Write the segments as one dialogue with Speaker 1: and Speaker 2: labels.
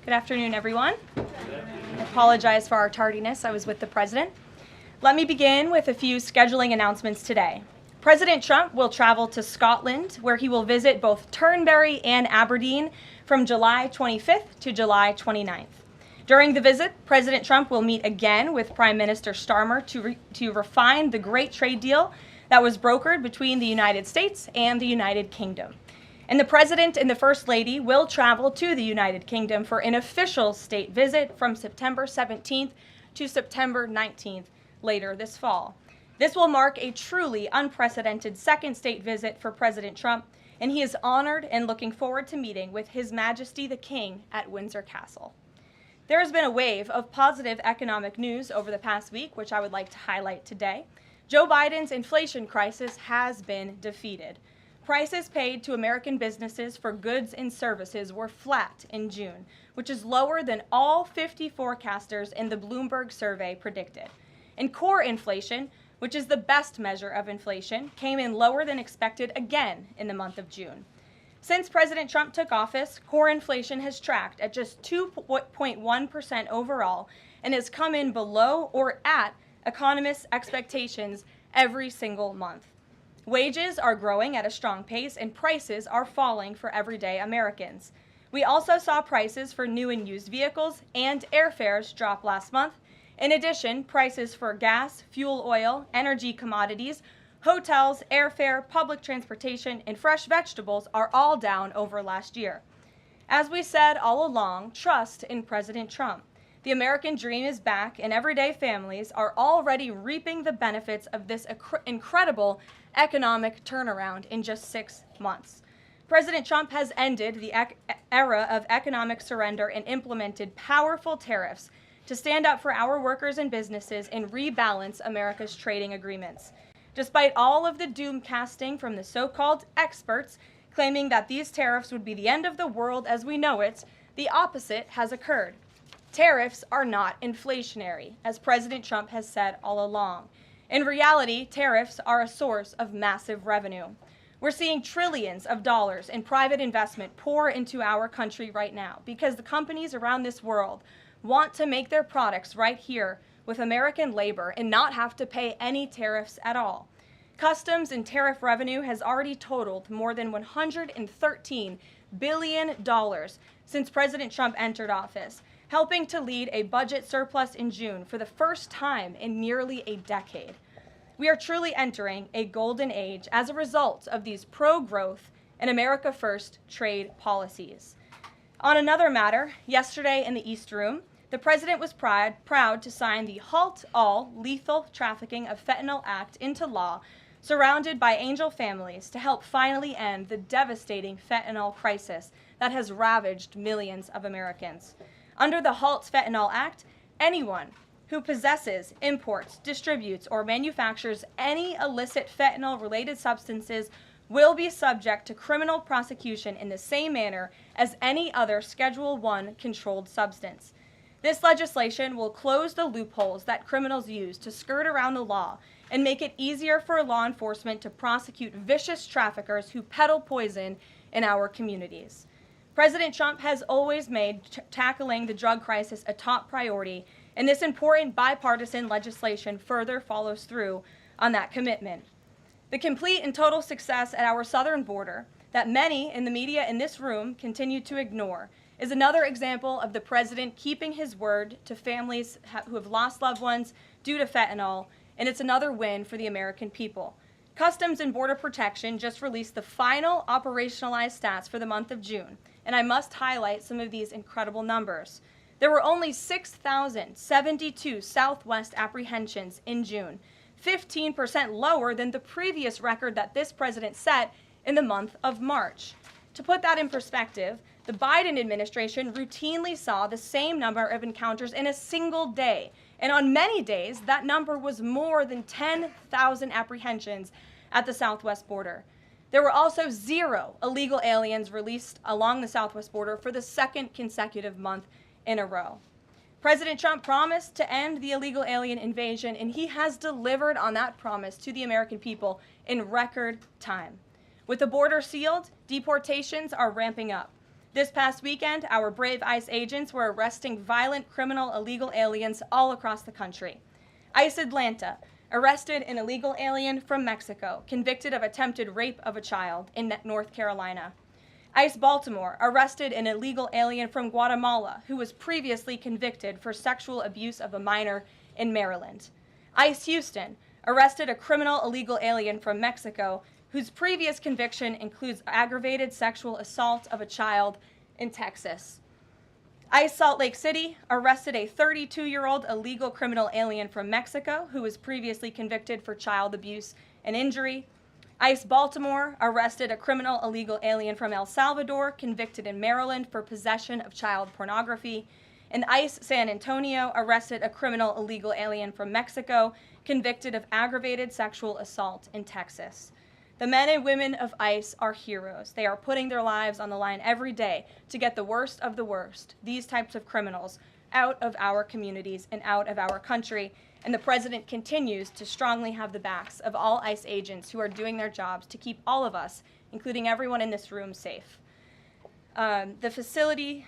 Speaker 1: Good afternoon, everyone. I apologize for our tardiness. I was with the president. Let me begin with a few scheduling announcements today. President Trump will travel to Scotland, where he will visit both Turnberry and Aberdeen from July 25th to July 29th. During the visit, President Trump will meet again with Prime Minister Starmer to refine the great trade deal that was brokered between the United States and the United Kingdom. And the President and the First Lady will travel to the United Kingdom for an official state visit from September 17th to September 19th later this fall. This will mark a truly unprecedented second state visit for President Trump, and he is honored and looking forward to meeting with His Majesty the King at Windsor Castle. There has been a wave of positive economic news over the past week, which I would like to highlight today. Joe Biden's inflation crisis has been defeated. Prices paid to American businesses for goods and services were flat in June, which is lower than all 50 forecasters in the Bloomberg survey predicted. And core inflation, which is the best measure of inflation, came in lower than expected again in the month of June. Since President Trump took office, core inflation has tracked at just 2.1% overall and has come in below or at economists' expectations every single month. Wages are growing at a strong pace and prices are falling for everyday Americans. We also saw prices for new and used vehicles and airfares drop last month. In addition, prices for gas, fuel oil, energy commodities, hotels, airfare, public transportation, and fresh vegetables are all down over last year. As we said all along, trust in President Trump. The American dream is back, and everyday families are already reaping the benefits of this incredible economic turnaround in just 6 months. President Trump has ended the era of economic surrender and implemented powerful tariffs to stand up for our workers and businesses and rebalance America's trading agreements. Despite all of the doom casting from the so-called experts claiming that these tariffs would be the end of the world as we know it, the opposite has occurred. Tariffs are not inflationary, as President Trump has said all along. In reality, tariffs are a source of massive revenue. We're seeing trillions of dollars in private investment pour into our country right now because the companies around this world want to make their products right here with American labor and not have to pay any tariffs at all. Customs and tariff revenue has already totaled more than $113 billion since President Trump entered office, helping to lead a budget surplus in June for the first time in nearly a decade. We are truly entering a golden age as a result of these pro-growth and America First trade policies. On another matter, yesterday in the East Room, the president was proud to sign the Halt All Lethal Trafficking of Fentanyl Act into law, surrounded by angel families to help finally end the devastating fentanyl crisis that has ravaged millions of Americans. Under the Halt Fentanyl Act, anyone who possesses, imports, distributes, or manufactures any illicit fentanyl-related substances will be subject to criminal prosecution in the same manner as any other Schedule I controlled substance. This legislation will close the loopholes that criminals use to skirt around the law and make it easier for law enforcement to prosecute vicious traffickers who peddle poison in our communities. President Trump has always made tackling the drug crisis a top priority, and this important bipartisan legislation further follows through on that commitment. The complete and total success at our southern border that many in the media in this room continue to ignore is another example of the president keeping his word to families who have lost loved ones due to fentanyl, and it's another win for the American people. Customs and Border Protection just released the final operationalized stats for the month of June, and I must highlight some of these incredible numbers. There were only 6,072 Southwest apprehensions in June, 15% lower than the previous record that this president set in the month of March. To put that in perspective, the Biden administration routinely saw the same number of encounters in a single day, and on many days, that number was more than 10,000 apprehensions at the Southwest border. There were also 0 illegal aliens released along the Southwest border for the second consecutive month in a row. President Trump promised to end the illegal alien invasion, and he has delivered on that promise to the American people in record time. With the border sealed, deportations are ramping up. This past weekend, our brave ICE agents were arresting violent criminal illegal aliens all across the country. ICE Atlanta arrested an illegal alien from Mexico, convicted of attempted rape of a child in North Carolina. ICE Baltimore arrested an illegal alien from Guatemala who was previously convicted for sexual abuse of a minor in Maryland. ICE Houston arrested a criminal illegal alien from Mexico whose previous conviction includes aggravated sexual assault of a child in Texas. ICE Salt Lake City arrested a 32-year-old illegal criminal alien from Mexico who was previously convicted for child abuse and injury. ICE Baltimore arrested a criminal illegal alien from El Salvador convicted in Maryland for possession of child pornography. And ICE San Antonio arrested a criminal illegal alien from Mexico convicted of aggravated sexual assault in Texas. The men and women of ICE are heroes. They are putting their lives on the line every day to get the worst of the worst, these types of criminals, out of our communities and out of our country. And the president continues to strongly have the backs of all ICE agents who are doing their jobs to keep all of us, including everyone in this room, safe. The facility,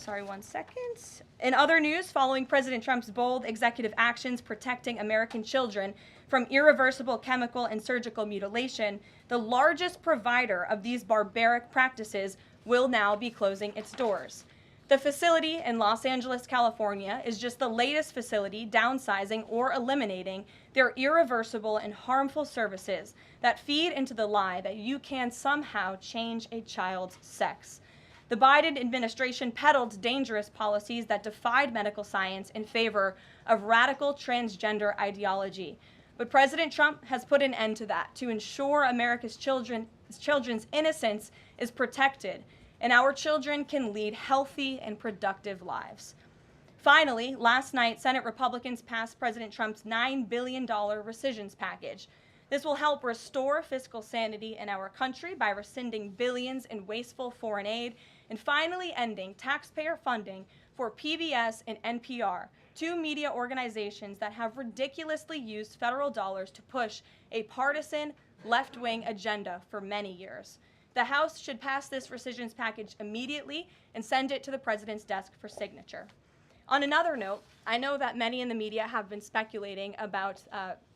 Speaker 1: one second. In other news, following President Trump's bold executive actions protecting American children from irreversible chemical and surgical mutilation, the largest provider of these barbaric practices will now be closing its doors. The facility in Los Angeles, California, is just the latest facility downsizing or eliminating their irreversible and harmful services that feed into the lie that you can somehow change a child's sex. The Biden administration peddled dangerous policies that defied medical science in favor of radical transgender ideology. But President Trump has put an end to that to ensure America's children's innocence is protected and our children can lead healthy and productive lives. Finally, last night, Senate Republicans passed President Trump's $9 billion rescissions package. This will help restore fiscal sanity in our country by rescinding billions in wasteful foreign aid and finally ending taxpayer funding for PBS and NPR, two media organizations that have ridiculously used federal dollars to push a partisan left-wing agenda for many years. The House should pass this rescissions package immediately and send it to the president's desk for signature. On another note, I know that many in the media have been speculating about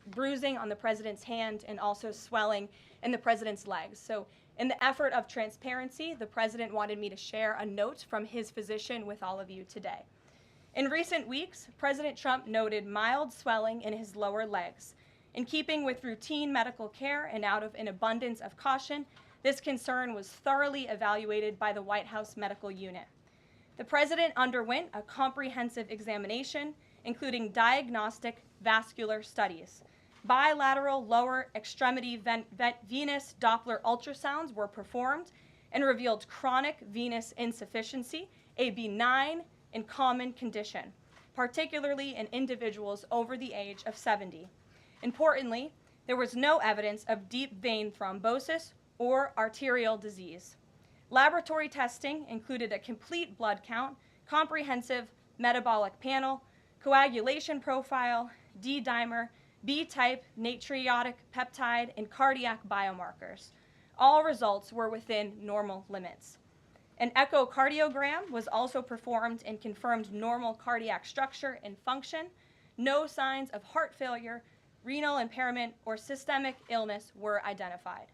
Speaker 1: bruising on the president's hand and also swelling in the president's legs. So in the effort of transparency, the president wanted me to share a note from his physician with all of you today. In recent weeks, President Trump noted mild swelling in his lower legs. In keeping with routine medical care and out of an abundance of caution, this concern was thoroughly evaluated by the White House medical unit. The president underwent a comprehensive examination, including diagnostic vascular studies. Bilateral lower extremity venous Doppler ultrasounds were performed and revealed chronic venous insufficiency, a benign and common condition, particularly in individuals over the age of 70. Importantly, there was no evidence of deep vein thrombosis or arterial disease. Laboratory testing included a complete blood count, comprehensive metabolic panel, coagulation profile, D-dimer, B-type natriuretic peptide, and cardiac biomarkers. All results were within normal limits. An echocardiogram was also performed and confirmed normal cardiac structure and function. No signs of heart failure, renal impairment, or systemic illness were identified.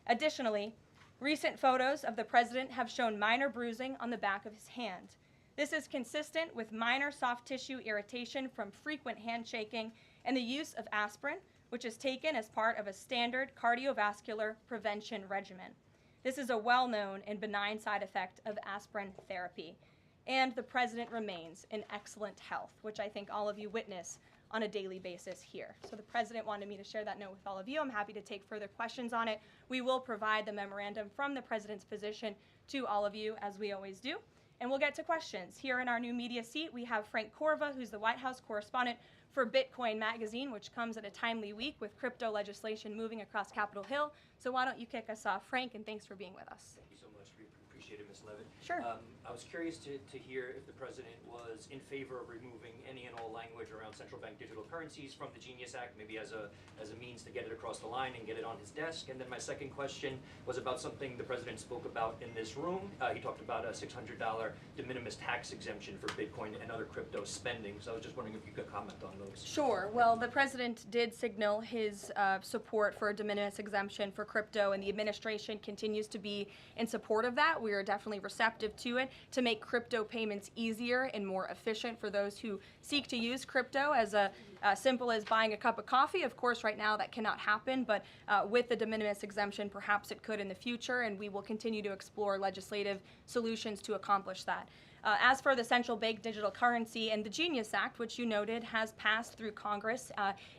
Speaker 1: Additionally, recent photos of the president have shown minor bruising on the back of his hand. This is consistent with minor soft tissue irritation from frequent handshaking and the use of aspirin, which is taken as part of a standard cardiovascular prevention regimen. This is a well-known and benign side effect of aspirin therapy. And the president remains in excellent health, which I think all of you witness on a daily basis here. So the president wanted me to share that note with all of you. I'm happy to take further questions on it. We will provide the memorandum from the president's physician to all of you, as we always do. And we'll get to questions. Here in our new media seat, we have Frank Corva, who's the White House correspondent for Bitcoin Magazine, which comes at a timely week with crypto legislation moving across Capitol Hill. So why don't you kick us off, Frank, and thanks for being with us.
Speaker 2: Thank you so much. We appreciate it, Ms. Leavitt.
Speaker 1: Sure.
Speaker 2: I was curious to hear if the president was in favor of removing any and all language around central bank digital currencies from the Genius Act, maybe as a means to get it across the line and get it on his desk. And then my second question was about something the president spoke about in this room. He talked about a $600 de minimis tax exemption for Bitcoin and other crypto spending. So I was just wondering if you could comment on those.
Speaker 1: Sure. Well, the president did signal his support for a de minimis exemption for crypto, and the administration continues to be in support of that. We are definitely receptive to it to make crypto payments easier and more efficient for those who seek to use crypto as simple as buying a cup of coffee. Of course, right now that cannot happen, but with the de minimis exemption, perhaps it could in the future, and we will continue to explore legislative solutions to accomplish that. As for the central bank digital currency and the Genius Act, which you noted has passed through Congress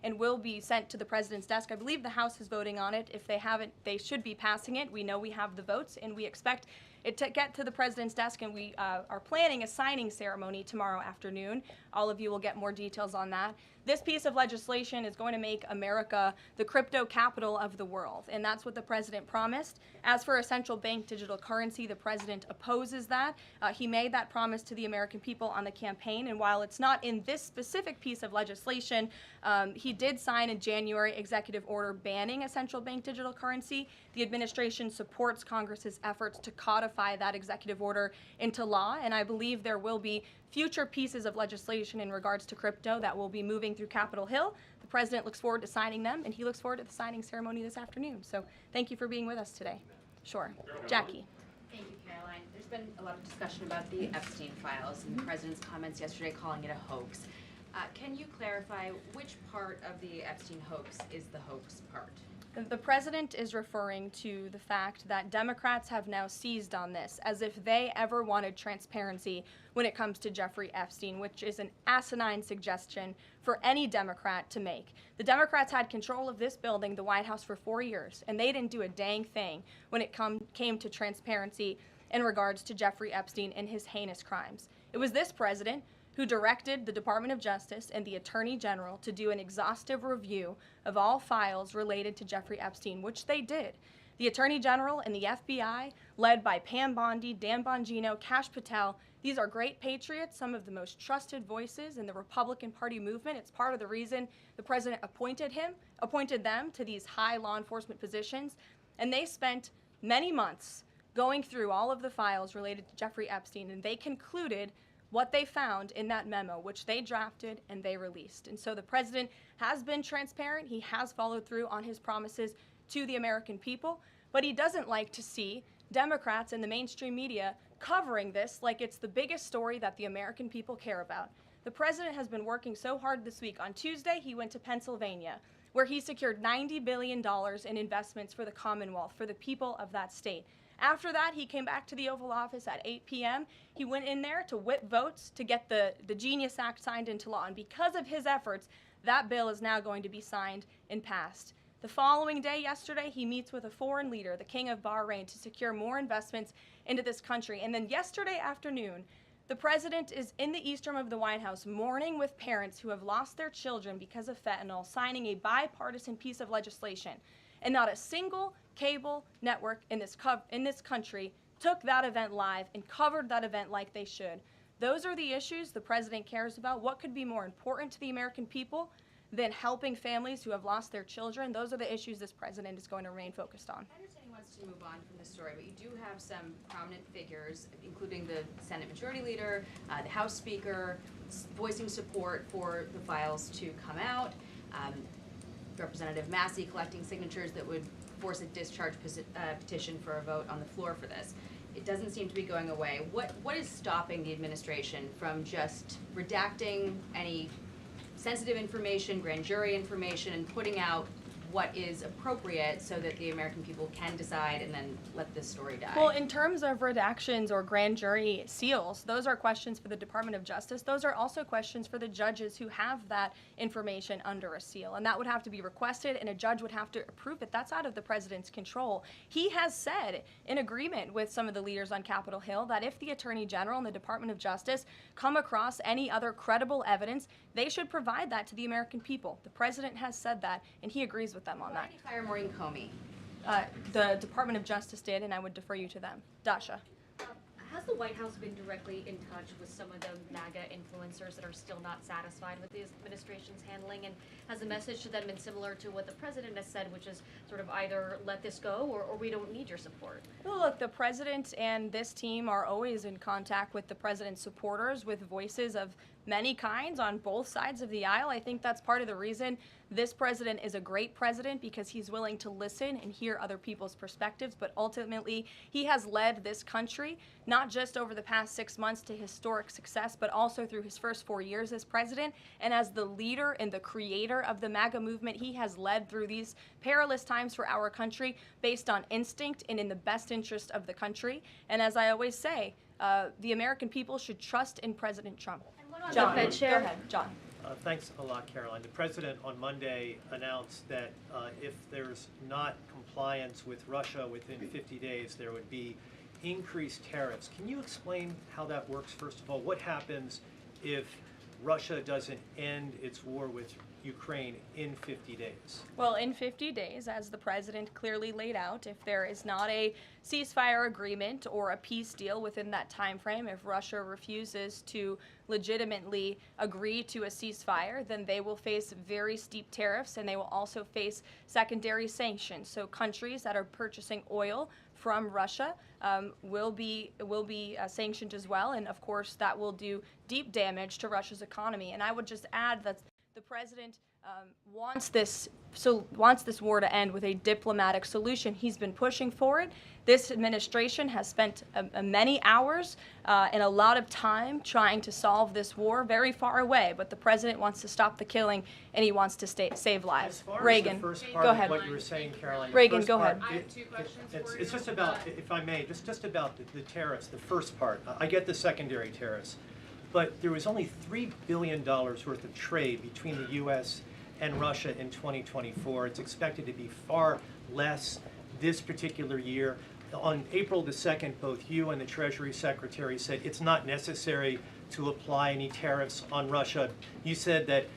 Speaker 1: and will be sent to the president's desk. I believe the House is voting on it. If they haven't, they should be passing it. We know we have the votes, and we expect it to get to the president's desk, and we are planning a signing ceremony tomorrow afternoon. All of you will get more details on that. This piece of legislation is going to make America the crypto capital of the world, and that's what the president promised. As for a central bank digital currency, the president opposes that. He made that promise to the American people on the campaign, and while it's not in this specific piece of legislation, he did sign a January executive order banning a central bank digital currency. The administration supports Congress's efforts to codify that executive order into law, and I believe there will be future pieces of legislation in regards to crypto that will be moving through Capitol Hill. The president looks forward to signing them, and he looks forward to the signing ceremony this afternoon. So thank you for being with us today. Sure. Jackie.
Speaker 3: Thank you, Caroline. There's been a lot of discussion about the Epstein files and the president's comments yesterday calling it a hoax. Can you clarify which part of the Epstein hoax is the hoax part?
Speaker 1: The president is referring to the fact that Democrats have now seized on this as if they ever wanted transparency when it comes to Jeffrey Epstein, which is an asinine suggestion for any Democrat to make. The Democrats had control of this building, the White House, for 4 years, and they didn't do a dang thing when it came to transparency in regards to Jeffrey Epstein and his heinous crimes. It was this president who directed the Department of Justice and the Attorney General to do an exhaustive review of all files related to Jeffrey Epstein, which they did. The Attorney General and the FBI, led by Pam Bondi, Dan Bongino, Kash Patel, these are great patriots, some of the most trusted voices in the Republican Party movement. It's part of the reason the president appointed them to these high law enforcement positions, and they spent many months going through all of the files related to Jeffrey Epstein, and they concluded what they found in that memo, which they drafted and they released. And so the president has been transparent. He has followed through on his promises to the American people, but he doesn't like to see Democrats in the mainstream media covering this like it's the biggest story that the American people care about. The president has been working so hard this week. On Tuesday, he went to Pennsylvania, where he secured $90 billion in investments for the Commonwealth, for the people of that state. After that, he came back to the Oval Office at 8 p.m. He went in there to whip votes to get the Genius Act signed into law. And because of his efforts, that bill is now going to be signed and passed. The following day, yesterday, he meets with a foreign leader, the King of Bahrain, to secure more investments into this country. And then yesterday afternoon, the president is in the East Room of the White House mourning with parents who have lost their children because of fentanyl, signing a bipartisan piece of legislation. And not a single cable network in this country took that event live and covered that event like they should. Those are the issues the president cares about. What could be more important to the American people than helping families who have lost their children? Those are the issues this president is going to remain focused on.
Speaker 3: I understand he wants to move on from this story, but you do have some prominent figures, including the Senate Majority Leader, the House Speaker, voicing support for the files to come out. Representative Massey collecting signatures that would force a discharge petition for a vote on the floor for this. It doesn't seem to be going away. What is stopping the administration from just redacting any sensitive information, grand jury information, and putting out what is appropriate so that the American people can decide and then let this story die?
Speaker 1: Well, in terms of redactions or grand jury seals, those are questions for the Department of Justice. Those are also questions for the judges who have that information under a seal. And that would have to be requested, and a judge would have to approve it. That's out of the president's control. He has said, in agreement with some of the leaders on Capitol Hill, that if the Attorney General and the Department of Justice come across any other credible evidence, they should provide that to the American people. The president has said that, and he agrees with them on
Speaker 3: Why
Speaker 1: that.
Speaker 3: did you fire Maureen Comey?
Speaker 1: The Department of Justice did, and I would defer you to them. Dasha.
Speaker 4: Has the White House been directly in touch with some of the MAGA influencers that are still not satisfied with the administration's handling? And has the message to them been similar to what the president has said, which is sort of either let this go or we don't need your support?
Speaker 1: Well, look, the president and this team are always in contact with the president's supporters with voices of many kinds on both sides of the aisle. I think that's part of the reason this president is a great president, because he's willing to listen and hear other people's perspectives. But ultimately, he has led this country, not just over the past 6 months to historic success, but also through his first 4 years as president. And as the leader and the creator of the MAGA movement, he has led through these perilous times for our country based on instinct and in the best interest of the country. And as I always say, the American people should trust in President Trump. John,
Speaker 4: Fed chair?
Speaker 1: go ahead, John.
Speaker 5: Thanks a lot, Caroline. The president on Monday announced that if there's not compliance with Russia within 50 days, there would be increased tariffs. Can you explain how that works, first of all? What happens if Russia doesn't end its war with Ukraine in 50 days?
Speaker 1: Well, in 50 days, as the president clearly laid out, if there is not a ceasefire agreement or a peace deal within that time frame, if Russia refuses to legitimately agree to a ceasefire, then they will face very steep tariffs, and they will also face secondary sanctions. So countries that are purchasing oil from Russia will be sanctioned as well, and of course that will do deep damage to Russia's economy. And I would just add that the president wants this war to end with a diplomatic solution. He's been pushing for it. This administration has spent many hours and a lot of time trying to solve this war very far away, but the president wants to stop the killing and he wants to save lives.
Speaker 5: As far
Speaker 1: Reagan,
Speaker 5: as the first part
Speaker 1: go
Speaker 5: of
Speaker 1: ahead.
Speaker 5: what you were saying, Caroline. the
Speaker 1: Reagan,
Speaker 5: first
Speaker 1: go
Speaker 5: part,
Speaker 1: ahead.
Speaker 6: I have two questions for
Speaker 5: It's
Speaker 6: you.
Speaker 5: just about, if I may, just about the tariffs, the first part. I get the secondary tariffs, but there was only $3 billion worth of trade between the U.S. and Russia in 2024. It's expected to be far less this particular year. On April the 2nd, both you and the Treasury Secretary said it's not necessary to apply any tariffs on Russia. You said that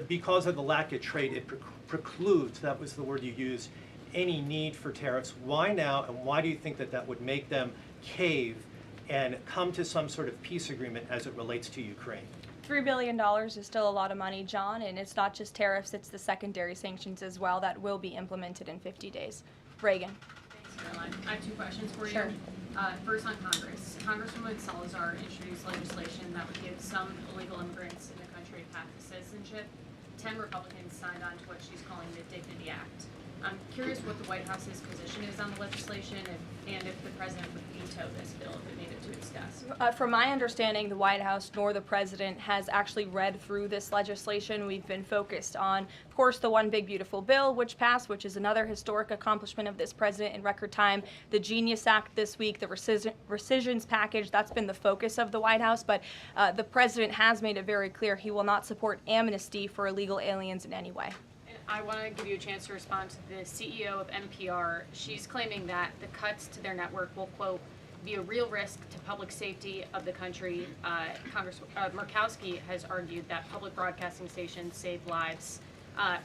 Speaker 5: because of the lack of trade, it precludes, that was the word you used, any need for tariffs. Why now, and why do you think that that would make them cave and come to some sort of peace agreement as it relates to Ukraine?
Speaker 1: $3 billion is still a lot of money, John, and it's not just tariffs, it's the secondary sanctions as well that will be implemented in 50 days. Reagan.
Speaker 6: Thanks, Caroline. I have two questions for
Speaker 1: Sure.
Speaker 6: you. First on Congress. Congresswoman Salazar introduced legislation that would give some illegal immigrants in the country a path to citizenship. 10 Republicans signed on to what she's calling the Dignity Act. I'm curious what the White House's position is on the legislation and if the president would veto this bill if it made it to its desk.
Speaker 1: From my understanding, the White House nor the president has actually read through this legislation. We've been focused on, of course, the One Big Beautiful Bill, which passed, which is another historic accomplishment of this president in record time. The Genius Act this week, the rescissions package, that's been the focus of the White House. But the president has made it very clear he will not support amnesty for illegal aliens in any way.
Speaker 6: I want to give you a chance to respond to the CEO of NPR. She's claiming that the cuts to their network will, quote, be a real risk to public safety of the country. Congressman Murkowski has argued that public broadcasting stations save lives.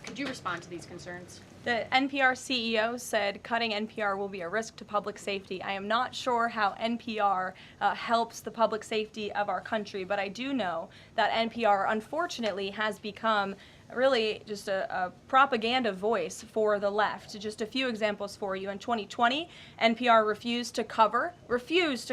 Speaker 6: Could you respond to these concerns?
Speaker 1: The NPR CEO said cutting NPR will be a risk to public safety. I am not sure how NPR helps the public safety of our country, but I do know that NPR, unfortunately, has become really just a propaganda voice for the left. Just a few examples for you. In 2020, NPR refused to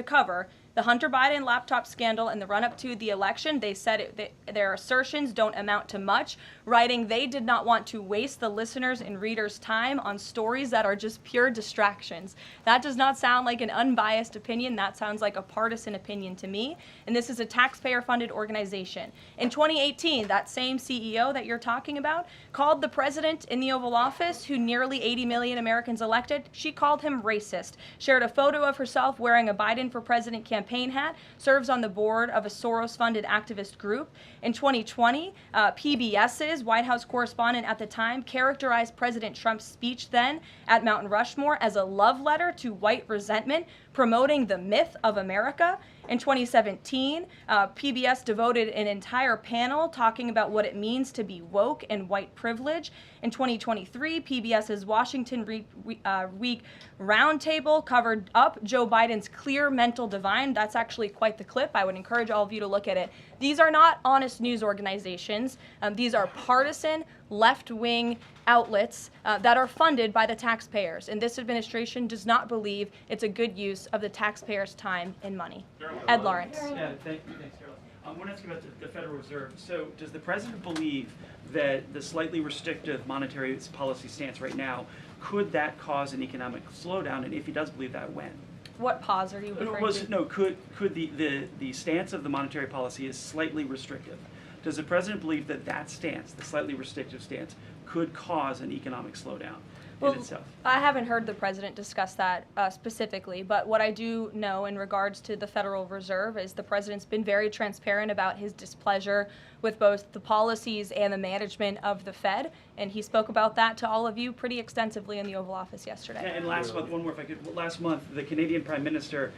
Speaker 1: cover the Hunter Biden laptop scandal in the run-up to the election. They said their assertions don't amount to much, writing they did not want to waste the listeners' and readers' time on stories that are just pure distractions. That does not sound like an unbiased opinion. That sounds like a partisan opinion to me. And this is a taxpayer-funded organization. In 2018, that same CEO that you're talking about called the president in the Oval Office, who nearly 80 million Americans elected, she called him racist, shared a photo of herself wearing a Biden for President campaign hat, serves on the board of a Soros-funded activist group. In 2020, PBS's White House correspondent at the time characterized President Trump's speech then at Mount Rushmore as a love letter to white resentment, promoting the myth of America. In 2017, PBS devoted an entire panel talking about what it means to be woke and white privilege. In 2023, PBS's Washington Week Roundtable covered up Joe Biden's clear mental divide. That's actually quite the clip. I would encourage all of you to look at it. These are not honest news organizations. These are partisan, left-wing outlets that are funded by the taxpayers. And this administration does not believe it's a good use of the taxpayers' time and money. Ed Lawrence.
Speaker 7: Yeah, thanks, Caroline. I want to ask you about the Federal Reserve. So does the president believe that the slightly restrictive monetary policy stance right now, could that cause an economic slowdown? And if he does believe that, when?
Speaker 1: What pause are you referring to?
Speaker 7: No, could the stance of the monetary policy is slightly restrictive? Does the president believe that that stance, the slightly restrictive stance, could cause an economic slowdown in itself?
Speaker 1: I haven't heard the president discuss that specifically, but what I do know in regards to the Federal Reserve is the president's been very transparent about his displeasure with both the policies and the management of the Fed, and he spoke about that to all of you pretty extensively in the Oval Office yesterday.
Speaker 7: And last month, one more if I could, last month the Canadian Prime Minister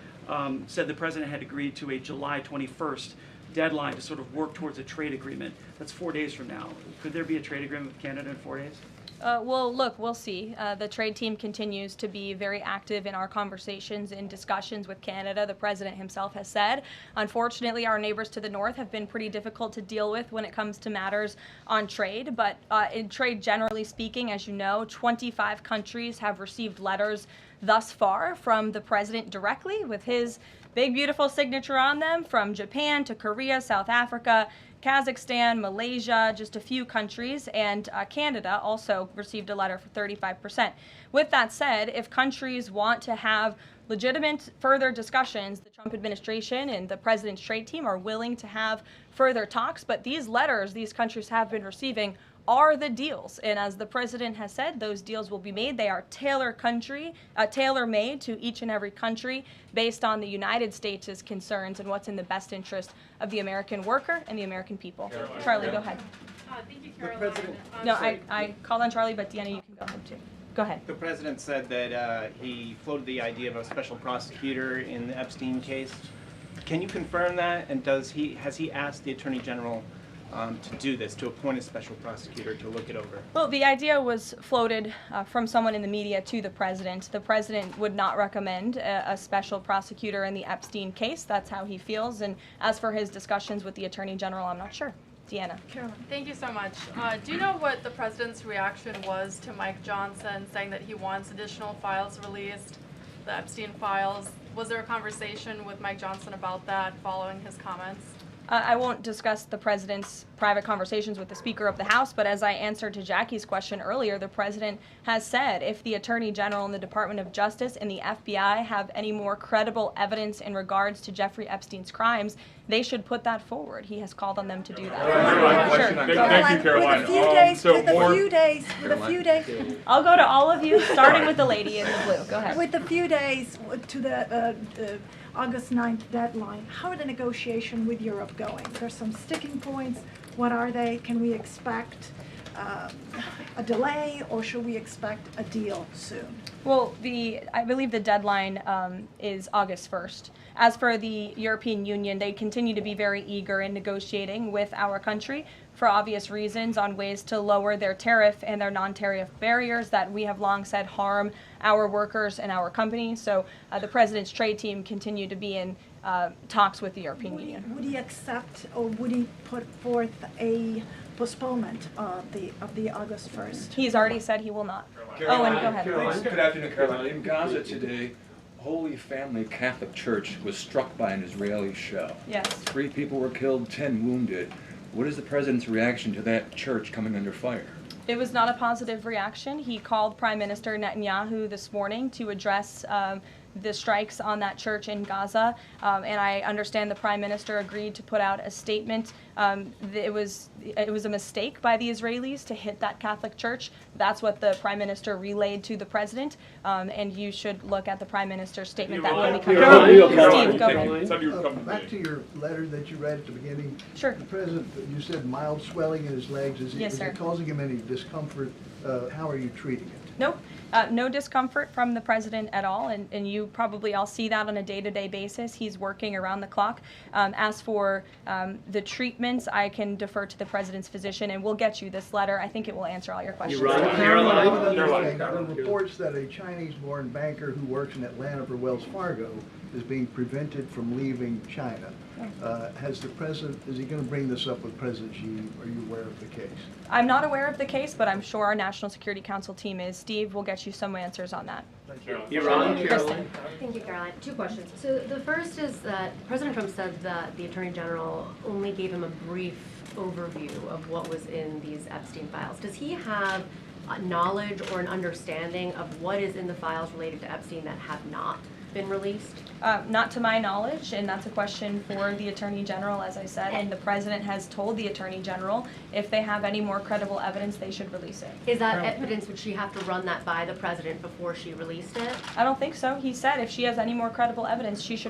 Speaker 7: said the president had agreed to a July 21st deadline to sort of work towards a trade agreement. That's 4 days from now. Could there be a trade agreement with Canada in 4 days?
Speaker 1: Well, look, we'll see. The trade team continues to be very active in our conversations and discussions with Canada. The president himself has said, unfortunately, our neighbors to the north have been pretty difficult to deal with when it comes to matters on trade. But in trade, generally speaking, as you know, 25 countries have received letters thus far from the president directly with his big, beautiful signature on them, from Japan to Korea, South Africa, Kazakhstan, Malaysia, just a few countries, and Canada also received a letter for 35%. With that said, if countries want to have legitimate further discussions, the Trump administration and the president's trade team are willing to have further talks, but these letters these countries have been receiving are the deals. And as the president has said, those deals will be made. They are tailor-made to each and every country based on the United States' concerns and what's in the best interest of the American worker and the American people. Charlie, go ahead.
Speaker 6: Thank you, Caroline.
Speaker 1: No, I called on Charlie, but Deanna, you can go ahead too. Go ahead.
Speaker 8: The president said that he floated the idea of a special prosecutor in the Epstein case. Can you confirm that? And has he asked the Attorney General to do this, to appoint a special prosecutor to look it over?
Speaker 1: Well, the idea was floated from someone in the media to the president. The president would not recommend a special prosecutor in the Epstein case. That's how he feels. And as for his discussions with the Attorney General, I'm not sure. Deanna.
Speaker 9: Caroline. Thank you so much. Do you know what the president's reaction was to Mike Johnson saying that he wants additional files released, the Epstein files? Was there a conversation with Mike Johnson about that following his comments?
Speaker 1: I won't discuss the president's private conversations with the Speaker of the House, but as I answered to Jackie's question earlier, the president has said if the Attorney General and the Department of Justice and the FBI have any more credible evidence in regards to Jeffrey Epstein's crimes, they should put that forward. He has called on them to do that.
Speaker 10: Sure. Thank you, Caroline.
Speaker 11: With a few days.
Speaker 1: I'll go to all of you, starting with the lady in the blue. Go ahead.
Speaker 11: With a few days to the August 9th deadline, how are the negotiations with Europe going? There's some sticking points. What are they? Can we expect a delay, or should we expect a deal soon?
Speaker 1: Well, I believe the deadline is August 1st. As for the European Union, they continue to be very eager in negotiating with our country for obvious reasons on ways to lower their tariff and their non-tariff barriers that we have long said harm our workers and our companies. So the president's trade team continue to be in talks with the European Union.
Speaker 11: Would he accept, or would he put forth a postponement of the August 1st?
Speaker 1: He's already said he will not.
Speaker 10: Caroline,
Speaker 1: Owen, go ahead.
Speaker 10: Caroline, good afternoon, Caroline. In Gaza today, Holy Family Catholic Church was struck by an Israeli shell.
Speaker 1: Yes.
Speaker 10: 3 people were killed, 10 wounded. What is the president's reaction to that church coming under fire?
Speaker 1: It was not a positive reaction. He called Prime Minister Netanyahu this morning to address the strikes on that church in Gaza, and I understand the Prime Minister agreed to put out a statement. It was a mistake by the Israelis to hit that Catholic church. That's what the Prime Minister relayed to the President, and you should look at the Prime Minister's statement that will be coming out. Steve, go ahead.
Speaker 12: Back to your letter that you read at the beginning.
Speaker 1: Sure.
Speaker 12: The President, you said mild swelling in his legs.
Speaker 1: Yes, sir.
Speaker 12: Is it causing him any discomfort? How are you treating it?
Speaker 1: Nope, no discomfort from the president at all, and you probably all see that on a day-to-day basis. He's working around the clock. As for the treatments, I can defer to the president's physician, and we'll get you this letter. I think it will answer all your questions.
Speaker 12: There are reports that a Chinese-born banker who works in Atlanta for Wells Fargo is being prevented from leaving China. Has the president, is he going to bring this up with President Xi? Are you aware of the case?
Speaker 1: I'm not aware of the case, but I'm sure our National Security Council team is. Steve will get you some answers on that.
Speaker 2: Caroline.
Speaker 13: Thank you, Caroline. Two questions. So the first is that President Trump said that the Attorney General only gave him a brief overview of what was in these Epstein files. Does he have knowledge or an understanding of what is in the files related to Epstein that have not been released?
Speaker 1: Not to my knowledge, and that's a question for the Attorney General, as I said, and the President has told the Attorney General if they have any more credible evidence, they should release it.
Speaker 13: Is that evidence, would she have to run that by the President before she released it?
Speaker 1: I don't think so. He said if she has any more credible evidence, she should